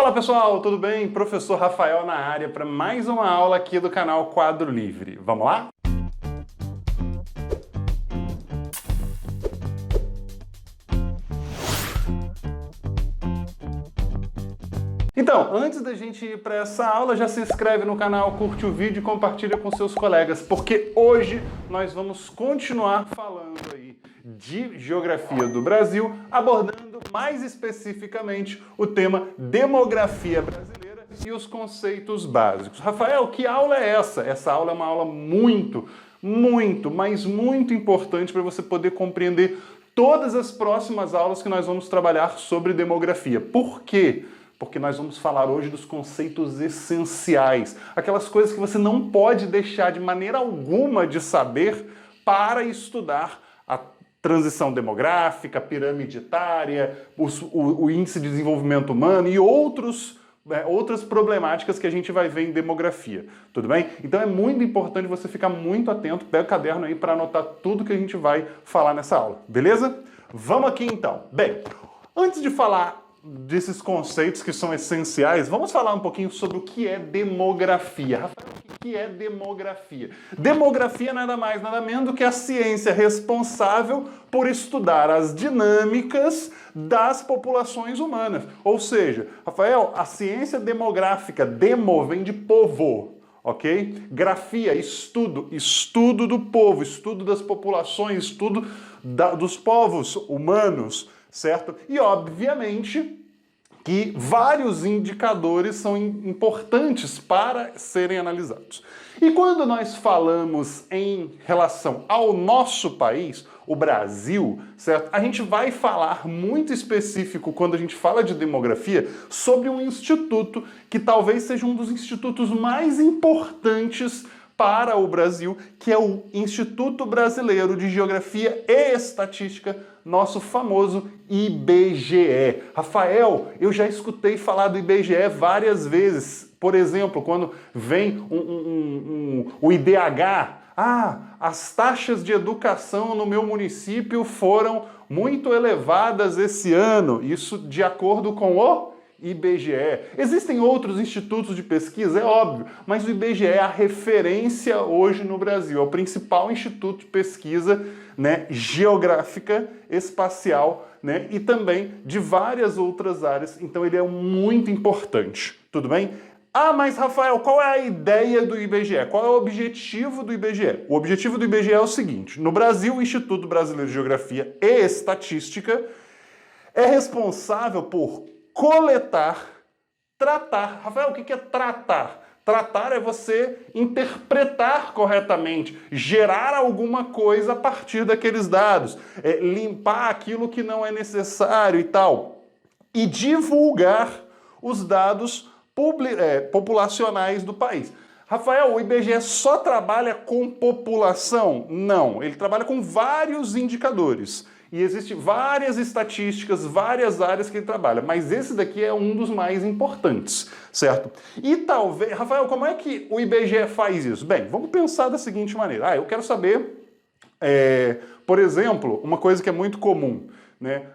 Fala pessoal, tudo bem? Professor Rafael na área para mais uma aula aqui do canal Quadro Livre. Vamos lá? Então, antes da gente ir para essa aula, já se inscreve no canal, curte o vídeo e compartilha com seus colegas, porque hoje nós vamos continuar falando aí de geografia do Brasil, abordando mais especificamente o tema demografia brasileira e os conceitos básicos. Rafael, que aula é essa? Essa aula é uma aula muito importante para você poder compreender todas as próximas aulas que nós vamos trabalhar sobre demografia. Por quê? Porque nós vamos falar hoje dos conceitos essenciais, aquelas coisas que você não pode deixar de maneira alguma de saber para estudar a transição demográfica, a pirâmide etária, o índice de desenvolvimento humano e outras problemáticas que a gente vai ver em demografia, tudo bem? Então é muito importante você ficar muito atento, pega o caderno aí para anotar tudo que a gente vai falar nessa aula, beleza? Vamos aqui então. Bem, antes de falar desses conceitos que são essenciais, vamos falar um pouquinho sobre o que é demografia. Rafael, o que é demografia? Demografia é nada mais, nada menos do que a ciência responsável por estudar as dinâmicas das populações humanas. Ou seja, Rafael, a ciência demográfica, demo vem de povo, ok? Grafia, estudo do povo, estudo das populações, estudo dos povos humanos, certo? E, obviamente, que vários indicadores são importantes para serem analisados. E quando nós falamos em relação ao nosso país, o Brasil, certo? A gente vai falar muito específico, quando a gente fala de demografia, sobre um instituto que talvez seja um dos institutos mais importantes para o Brasil, que é o Instituto Brasileiro de Geografia e Estatística, nosso famoso IBGE. Rafael, eu já escutei falar do IBGE várias vezes. Por exemplo, quando vem o IDH, as taxas de educação no meu município foram muito elevadas esse ano, isso de acordo com o IBGE. Existem outros institutos de pesquisa, é óbvio, mas o IBGE é a referência hoje no Brasil, é o principal instituto de pesquisa, né, geográfica, espacial, né, e também de várias outras áreas, então ele é muito importante, tudo bem? Mas Rafael, qual é a ideia do IBGE? Qual é o objetivo do IBGE? O objetivo do IBGE é o seguinte: no Brasil, o Instituto Brasileiro de Geografia e Estatística é responsável por coletar, tratar. Rafael, o que é tratar? Tratar é você interpretar corretamente, gerar alguma coisa a partir daqueles dados, limpar aquilo que não é necessário e tal, e divulgar os dados populacionais do país. Rafael, o IBGE só trabalha com população? Não, ele trabalha com vários indicadores. E existem várias estatísticas, várias áreas que ele trabalha, mas esse daqui é um dos mais importantes, certo? E talvez... Rafael, como é que o IBGE faz isso? Bem, vamos pensar da seguinte maneira. Eu quero saber, por exemplo, uma coisa que é muito comum, né?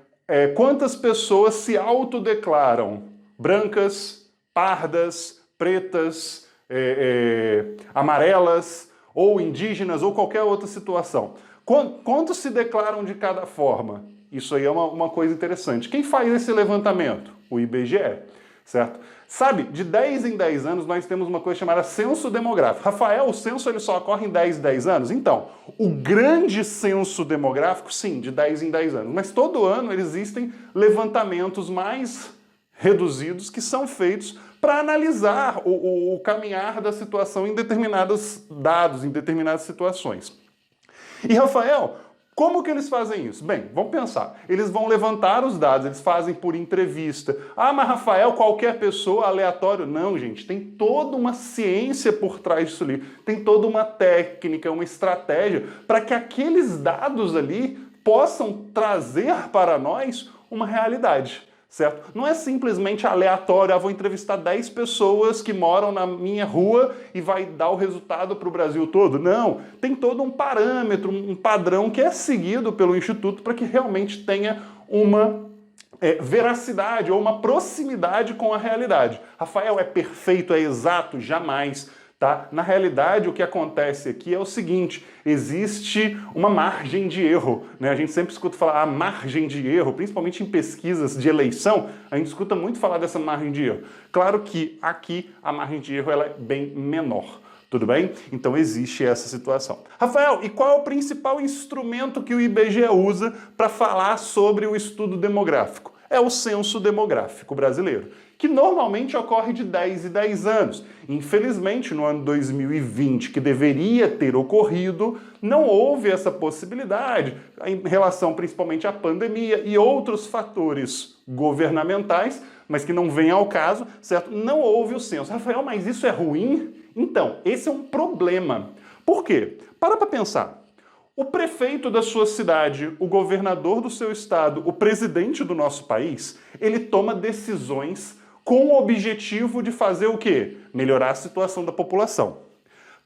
Quantas pessoas se autodeclaram brancas, pardas, pretas, amarelas, ou indígenas, ou qualquer outra situação. Quantos se declaram de cada forma? Isso aí é uma coisa interessante. Quem faz esse levantamento? O IBGE, certo? Sabe, de 10 em 10 anos nós temos uma coisa chamada censo demográfico. Rafael, o censo ele só ocorre em 10 em 10 anos? Então, o grande censo demográfico, sim, de 10 em 10 anos. Mas todo ano existem levantamentos mais reduzidos que são feitos para analisar o caminhar da situação em determinados dados, em determinadas situações. E, Rafael, como que eles fazem isso? Bem, vamos pensar. Eles vão levantar os dados, eles fazem por entrevista. Mas Rafael, qualquer pessoa, aleatório? Não, gente, tem toda uma ciência por trás disso ali. Tem toda uma técnica, uma estratégia para que aqueles dados ali possam trazer para nós uma realidade. Certo? Não é simplesmente aleatório, vou entrevistar 10 pessoas que moram na minha rua e vai dar o resultado para o Brasil todo. Não, tem todo um parâmetro, um padrão que é seguido pelo Instituto para que realmente tenha uma veracidade ou uma proximidade com a realidade. Rafael, é perfeito, é exato? Jamais. Tá? Na realidade, o que acontece aqui é o seguinte, existe uma margem de erro, né? A gente sempre escuta falar a margem de erro, principalmente em pesquisas de eleição, a gente escuta muito falar dessa margem de erro. Claro que aqui a margem de erro ela é bem menor. Tudo bem? Então existe essa situação. Rafael, e qual é o principal instrumento que o IBGE usa para falar sobre o estudo demográfico? É o Censo Demográfico Brasileiro, que normalmente ocorre de 10 em 10 anos. Infelizmente, no ano 2020, que deveria ter ocorrido, não houve essa possibilidade, em relação principalmente à pandemia e outros fatores governamentais, mas que não vêm ao caso, certo? Não houve o censo. Rafael, mas isso é ruim? Então, esse é um problema. Por quê? Para pensar. O prefeito da sua cidade, o governador do seu estado, o presidente do nosso país, ele toma decisões com o objetivo de fazer o quê? Melhorar a situação da população.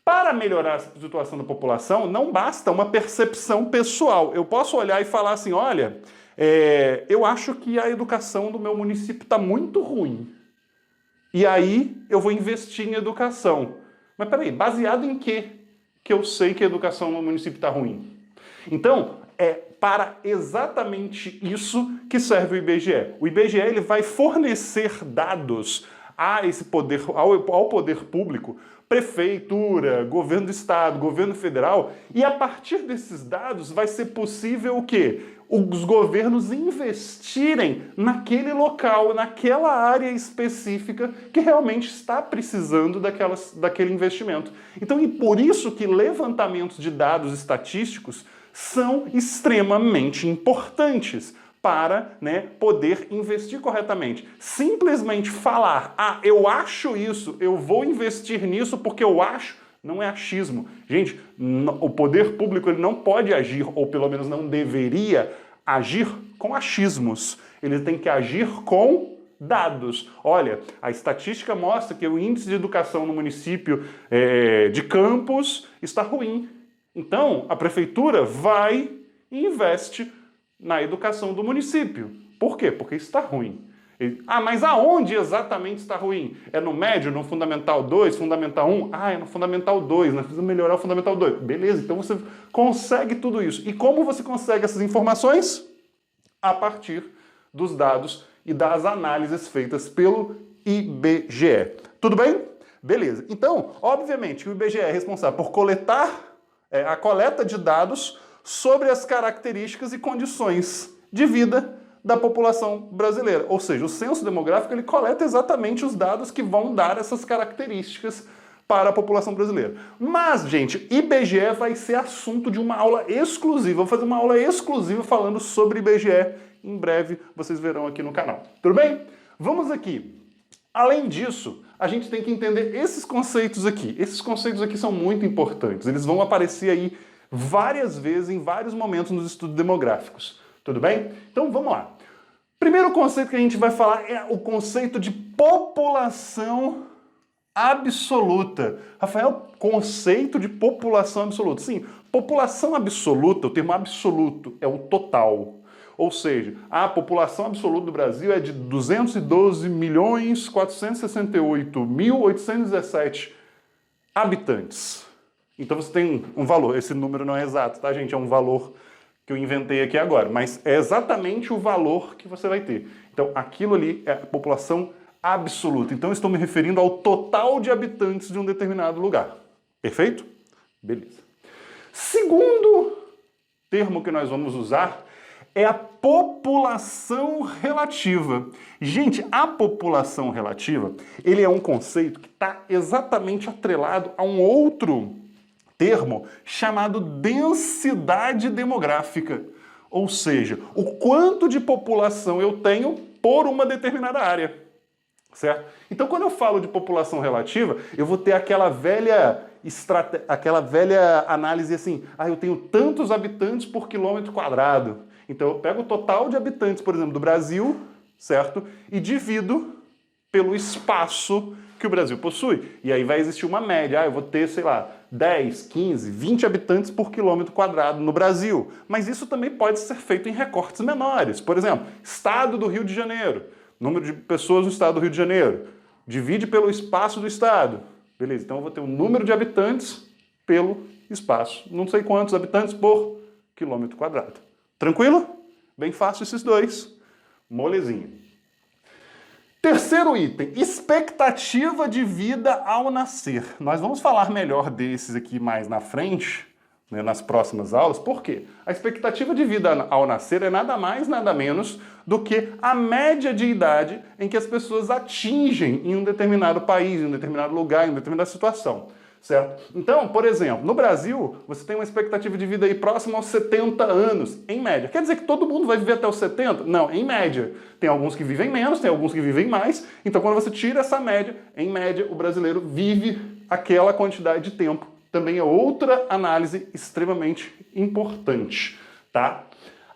Para melhorar a situação da população, não basta uma percepção pessoal. Eu posso olhar e falar assim, olha, eu acho que a educação do meu município está muito ruim. E aí eu vou investir em educação. Mas peraí, baseado em quê que eu sei que a educação no município está ruim? Então, é para exatamente isso que serve o IBGE. O IBGE ele vai fornecer dados a esse poder, ao poder público, prefeitura, governo do estado, governo federal, e a partir desses dados vai ser possível o quê? Os governos investirem naquele local, naquela área específica que realmente está precisando daquele investimento. Então, e por isso que levantamentos de dados estatísticos são extremamente importantes para, poder investir corretamente. Simplesmente falar, eu acho isso, eu vou investir nisso porque eu acho, não é achismo. Gente, o poder público ele não pode agir, ou pelo menos não deveria agir com achismos. Ele tem que agir com dados. Olha, a estatística mostra que o índice de educação no município de Campos está ruim. Então, a prefeitura vai e investe na educação do município. Por quê? Porque está ruim. Mas aonde exatamente está ruim? É no médio, no Fundamental 2, Fundamental 1? É no Fundamental 2, nós precisamos melhorar o Fundamental 2. Beleza, então você consegue tudo isso. E como você consegue essas informações? A partir dos dados e das análises feitas pelo IBGE. Tudo bem? Beleza. Então, obviamente, o IBGE é responsável por coletar a coleta de dados sobre as características e condições de vida da população brasileira. Ou seja, o censo demográfico ele coleta exatamente os dados que vão dar essas características para a população brasileira. Mas, gente, IBGE vai ser assunto de uma aula exclusiva. Vou fazer uma aula exclusiva falando sobre IBGE. Em breve vocês verão aqui no canal. Tudo bem? Vamos aqui. Além disso, a gente tem que entender esses conceitos aqui. Esses conceitos aqui são muito importantes. Eles vão aparecer aí várias vezes, em vários momentos nos estudos demográficos. Tudo bem? Então vamos lá. Primeiro conceito que a gente vai falar é o conceito de população absoluta. Rafael, conceito de população absoluta. Sim, população absoluta, o termo absoluto é o total. Ou seja, a população absoluta do Brasil é de 212.468.817 habitantes. Então você tem um valor. Esse número não é exato, tá, gente? É um valor que eu inventei aqui agora. Mas é exatamente o valor que você vai ter. Então, aquilo ali é a população absoluta. Então, eu estou me referindo ao total de habitantes de um determinado lugar. Perfeito? Beleza. Segundo termo que nós vamos usar é a população relativa. Gente, a população relativa, ele é um conceito que está exatamente atrelado a um outro termo chamado densidade demográfica. Ou seja, o quanto de população eu tenho por uma determinada área. Certo? Então, quando eu falo de população relativa, eu vou ter aquela velha análise assim, eu tenho tantos habitantes por quilômetro quadrado. Então, eu pego o total de habitantes, por exemplo, do Brasil, certo? E divido pelo espaço que o Brasil possui. E aí vai existir uma média. Eu vou ter, sei lá, 10, 15, 20 habitantes por quilômetro quadrado no Brasil. Mas isso também pode ser feito em recortes menores. Por exemplo, estado do Rio de Janeiro. Número de pessoas no estado do Rio de Janeiro. Divide pelo espaço do estado. Beleza, então eu vou ter o número de habitantes pelo espaço. Não sei quantos habitantes por quilômetro quadrado. Tranquilo? Bem fácil esses dois. Molezinha. Terceiro item, expectativa de vida ao nascer. Nós vamos falar melhor desses aqui mais na frente, né, nas próximas aulas. Por quê? A expectativa de vida ao nascer é nada mais, nada menos do que a média de idade em que as pessoas atingem em um determinado país, em um determinado lugar, em uma determinada situação. Certo? Então, por exemplo, no Brasil, você tem uma expectativa de vida aí próxima aos 70 anos, em média. Quer dizer que todo mundo vai viver até os 70? Não, em média. Tem alguns que vivem menos, tem alguns que vivem mais. Então, quando você tira essa média, em média, o brasileiro vive aquela quantidade de tempo. Também é outra análise extremamente importante, tá?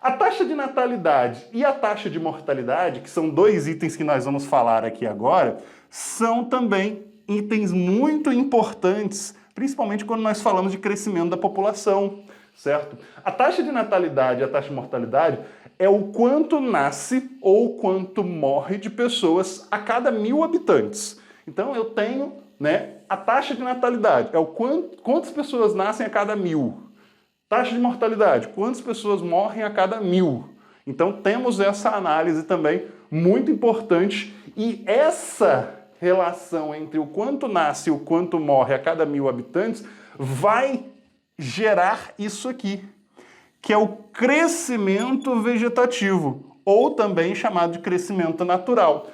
A taxa de natalidade e a taxa de mortalidade, que são dois itens que nós vamos falar aqui agora, são também itens muito importantes, principalmente quando nós falamos de crescimento da população, certo? A taxa de natalidade e a taxa de mortalidade é o quanto nasce ou quanto morre de pessoas a cada 1.000 habitantes. Então eu tenho, né, a taxa de natalidade, é o quantas pessoas nascem a cada 1.000. Taxa de mortalidade, quantas pessoas morrem a cada 1.000. Então temos essa análise também muito importante e essa relação entre o quanto nasce e o quanto morre a cada 1.000 habitantes vai gerar isso aqui, que é o crescimento vegetativo, ou também chamado de crescimento natural.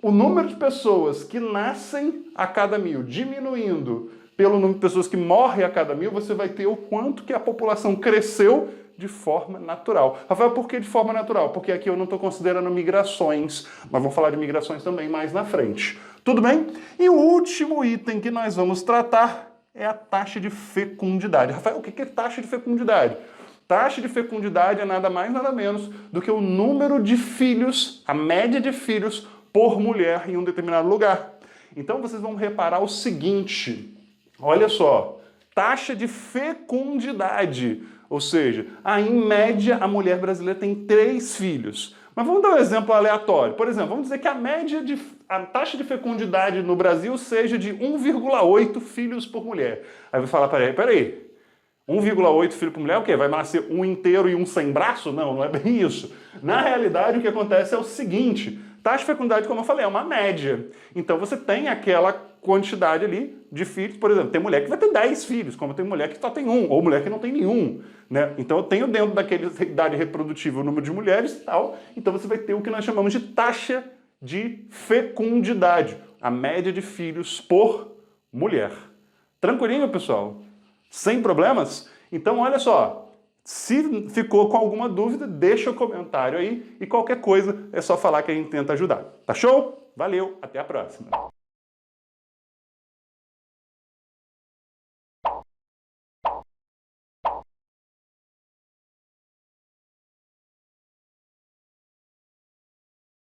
O número de pessoas que nascem a cada 1.000 diminuindo pelo número de pessoas que morrem a cada 1.000, você vai ter o quanto que a população cresceu de forma natural. Rafael, por que de forma natural? Porque aqui eu não estou considerando migrações, mas vou falar de migrações também mais na frente. Tudo bem? E o último item que nós vamos tratar é a taxa de fecundidade. Rafael, o que é taxa de fecundidade? Taxa de fecundidade é nada mais, nada menos do que o número de filhos, a média de filhos por mulher em um determinado lugar. Então vocês vão reparar o seguinte, olha só, taxa de fecundidade. Ou seja, em média, a mulher brasileira tem 3 filhos. Mas vamos dar um exemplo aleatório. Por exemplo, vamos dizer que a taxa de fecundidade no Brasil seja de 1,8 filhos por mulher. Aí vai falar, peraí, 1,8 filho por mulher, o quê? Vai nascer um inteiro e um sem braço? Não, não é bem isso. Na realidade, o que acontece é o seguinte, taxa de fecundidade, como eu falei, é uma média. Então você tem aquela quantidade ali de filhos, por exemplo, tem mulher que vai ter 10 filhos, como tem mulher que só tem um, ou mulher que não tem nenhum, né? Então eu tenho dentro daquela idade reprodutiva o número de mulheres e tal, então você vai ter o que nós chamamos de taxa de fecundidade, a média de filhos por mulher. Tranquilinho, pessoal? Sem problemas? Então olha só, se ficou com alguma dúvida, deixa o comentário aí e qualquer coisa é só falar que a gente tenta ajudar. Tá show? Valeu, até a próxima!